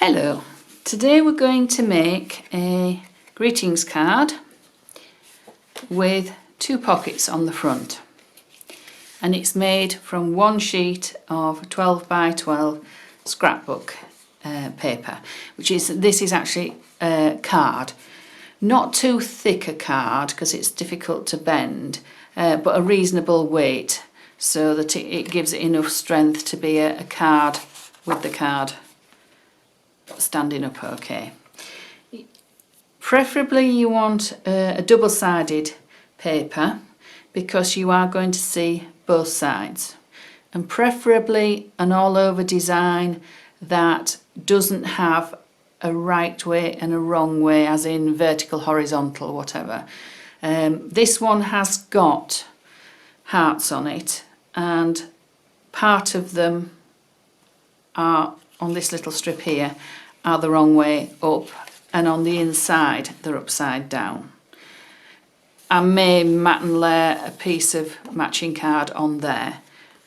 Hello, today we're going to make a greetings card with 2 pockets on the front, and it's made from one sheet of 12 by 12 scrapbook paper, this is actually a card, not too thick a card because it's difficult to bend, but a reasonable weight so that it gives it enough strength to be a card with the card standing up okay. Preferably you want a double-sided paper because you are going to see both sides, and preferably an all-over design that doesn't have a right way and a wrong way, as in vertical, horizontal, whatever. This one has got hearts on it, and part of them are on this little strip here are the wrong way up, and on the inside they're upside down. I may mat and layer a piece of matching card on there.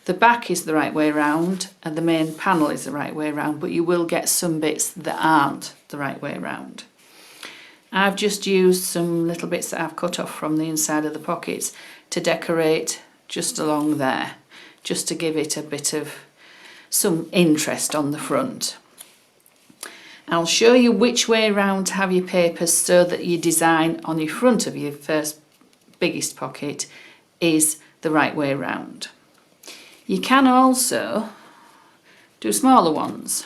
The back is the right way round and the main panel is the right way round, but you will get some bits that aren't the right way round. I've just used some little bits that I've cut off from the inside of the pockets to decorate just along there, just to give it a bit of some interest on the front. I'll show you which way round to have your papers so that your design on your front of your first biggest pocket is the right way round. You can also do smaller ones.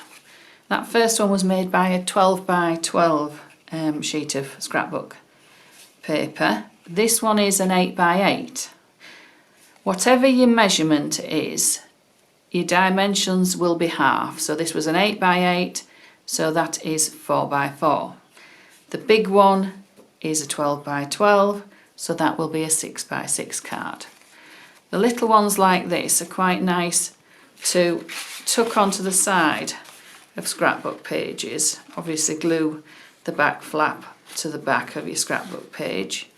That first one was made by a 12 by 12 sheet of scrapbook paper. This one is an 8 by 8. Whatever your measurement is, your dimensions will be half. So this was an 8 by 8, so that is 4 by 4. The big one is a 12 by 12, so that will be a 6 by 6 card. The little ones like this are quite nice to tuck onto the side of scrapbook pages. Obviously glue the back flap to the back of your scrapbook page,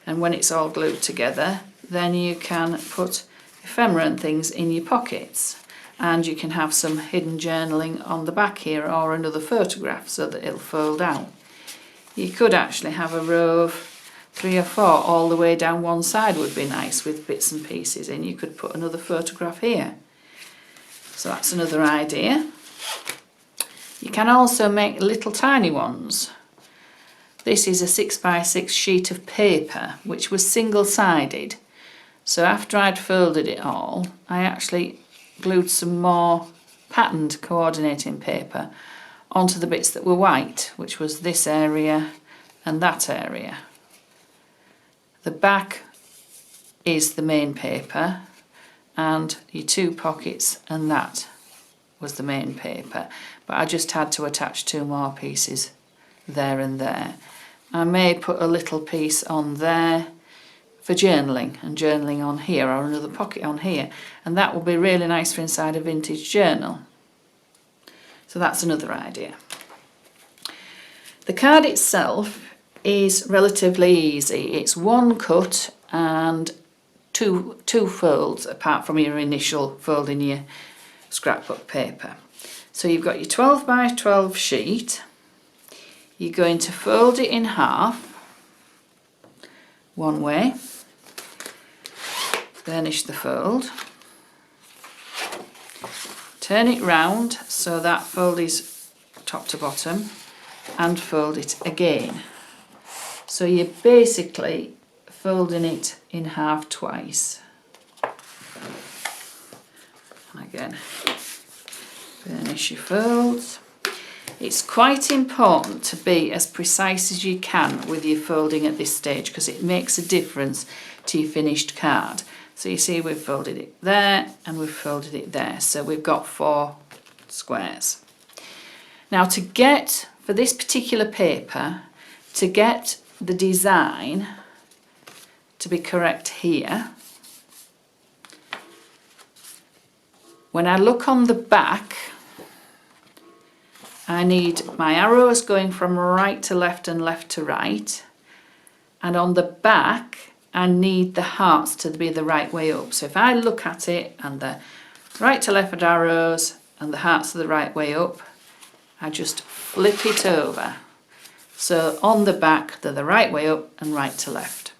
and when it's all glued together, then you can put ephemera and things in your pockets, and you can have some hidden journaling on the back here or another photograph so that it'll fold out. You could actually have a row of 3 or 4 all the way down one side would be nice with bits and pieces in. You could put another photograph here. So that's another idea. You can also make little tiny ones. This is a 6 by 6 sheet of paper which was single-sided. So after I'd folded it all, I actually glued some more patterned coordinating paper onto the bits that were white, which was this area and that area. The back is the main paper and your 2 pockets, and that was the main paper, but I just had to attach 2 more pieces there and there. I may put a little piece on there for journaling, and journaling on here, or another pocket on here, and that will be really nice for inside a vintage journal. So that's another idea. The card itself is relatively easy. It's 1 cut and two folds apart from your initial fold in your scrapbook paper. So you've got your 12 by 12 sheet. You're going to fold it in half one way, burnish the fold, turn it round so that fold is top to bottom, and fold it again. So you're basically folding it in half twice. Again, burnish your folds. It's quite important to be as precise as you can with your folding at this stage because it makes a difference to your finished card. So you see we've folded it there and we've folded it there. So we've got 4 squares. Now for this particular paper, to get the design to be correct here, when I look on the back, I need my arrows going from right to left and left to right, and on the back I need the hearts to be the right way up. So if I look at it and the right to left arrows and the hearts are the right way up, I just flip it over. So on the back, they're the right way up and right to left.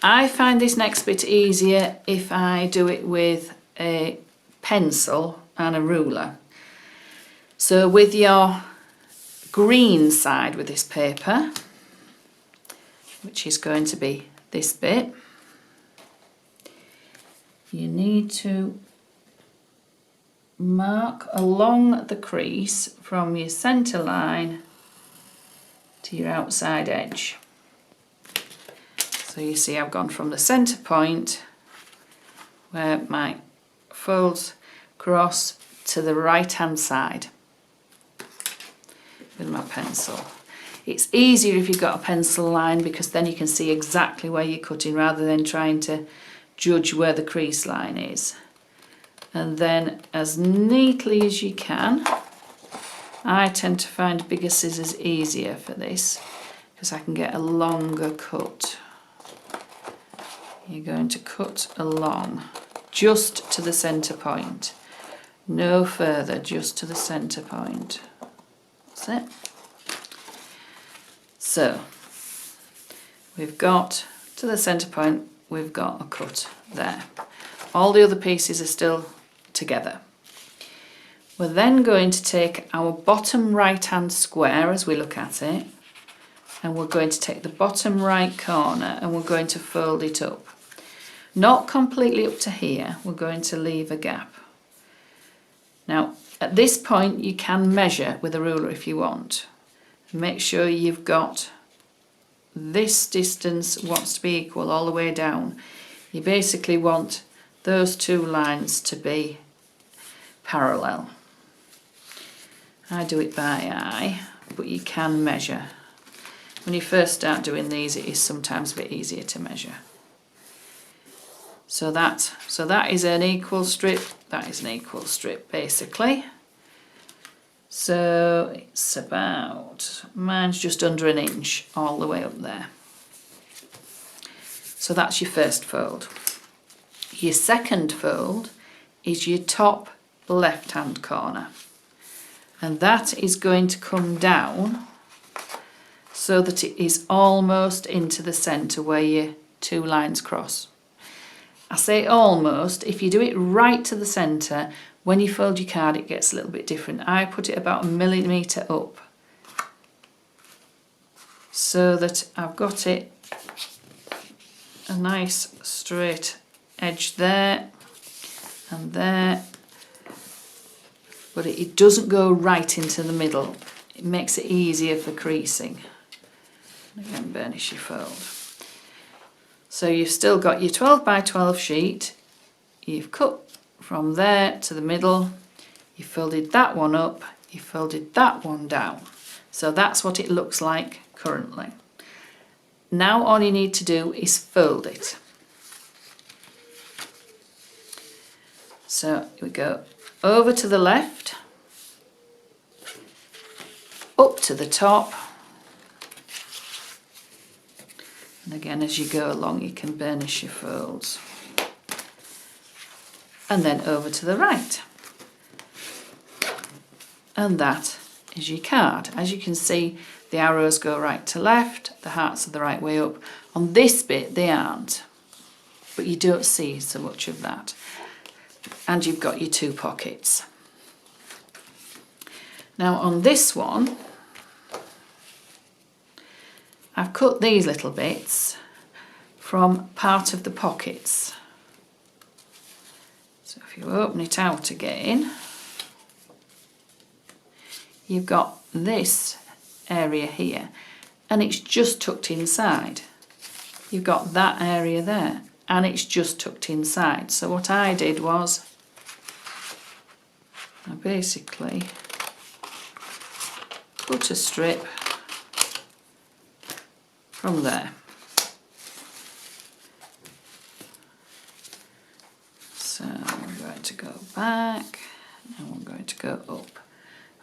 I find this next bit easier if I do it with a pencil and a ruler. So with your green side with this paper, which is going to be this bit, you need to mark along the crease from your centre line to your outside edge. So you see I've gone from the centre point where my folds cross to the right hand side with my pencil. It's easier if you've got a pencil line because then you can see exactly where you're cutting rather than trying to judge where the crease line is. And then as neatly as you can, I tend to find bigger scissors easier for this because I can get a longer cut. You're going to cut along just to the centre point, no further, just to the centre point. That's it. So we've got to the centre point, we've got a cut there. All the other pieces are still together. We're then going to take our bottom right hand square as we look at it, and we're going to take the bottom right corner and we're going to fold it up. Not completely up to here, we're going to leave a gap. Now at this point you can measure with a ruler if you want. Make sure you've got this distance wants to be equal all the way down. You basically want those two lines to be parallel. I do it by eye, but you can measure. When you first start doing these, it is sometimes a bit easier to measure. So that is an equal strip, that is an equal strip basically. So it's about, mine's just under an inch all the way up there. So that's your first fold. Your second fold is your top left hand corner, and that is going to come down so that it is almost into the centre where your two lines cross. I say almost, if you do it right to the centre, when you fold your card it gets a little bit different. I put it about 1 millimetre up so that I've got it a nice straight edge there and there, but it doesn't go right into the middle. It makes it easier for creasing. And again, burnish your fold. So you've still got your 12 by 12 sheet, you've cut from there to the middle, you folded that one up, you folded that one down. So that's what it looks like currently. Now all you need to do is fold it. So we go over to the left, up to the top, and again as you go along you can burnish your folds, and then over to the right, and that is your card. As you can see, the arrows go right to left, the hearts are the right way up. On this bit they aren't, but you don't see so much of that. And you've got your two pockets. Now on this one, I've cut these little bits from part of the pockets. So if you open it out again, you've got this area here and it's just tucked inside. You've got that area there and it's just tucked inside. So what I did was I basically cut a strip from there. So we're going to go back and we're going to go up.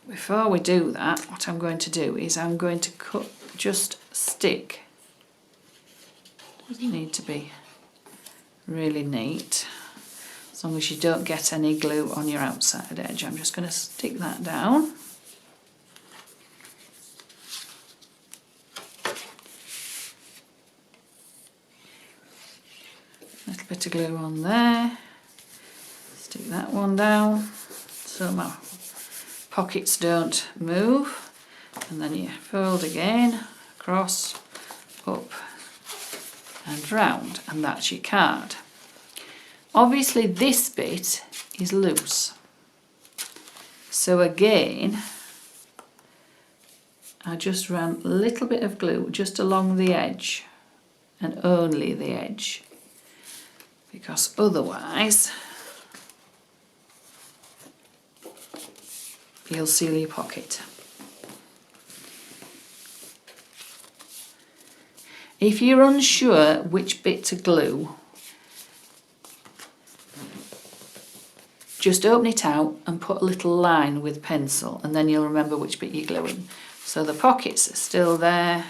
Before we do that, what I'm going to do is I'm going to cut, just stick. Doesn't need to be really neat. as long as you don't get any glue on your outside edge. I'm just going to stick that down. A little bit of glue on there. Stick that one down so my pockets don't move. And then you fold again, across, up and round, and that's your card. Obviously this bit is loose, so again I just ran a little bit of glue just along the edge, and only the edge, because otherwise you'll seal your pocket. If you're unsure which bit to glue, just open it out and put a little line with pencil, and then you'll remember which bit you're gluing. So the pockets are still there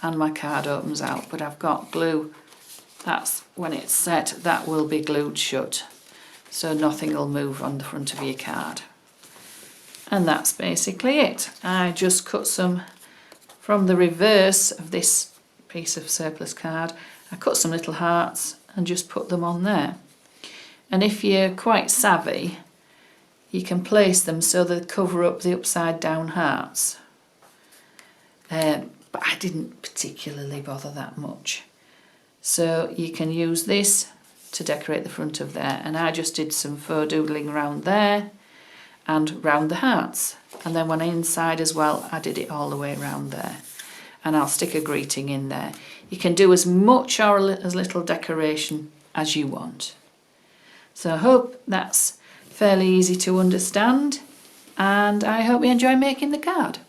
and my card opens out, but I've got glue. That's when it's set, that will be glued shut, so nothing will move on the front of your card. And that's basically it. I just cut some from the reverse of this piece of surplus card. I cut some little hearts and just put them on there. And if you're quite savvy, you can place them so they cover up the upside down hearts. But I didn't particularly bother that much. So you can use this to decorate the front of there, and I just did some faux doodling around there and round the hearts, and then when inside as well I did it all the way around there, and I'll stick a greeting in there. You can do as much or as little decoration as you want. So I hope that's fairly easy to understand, and I hope you enjoy making the card.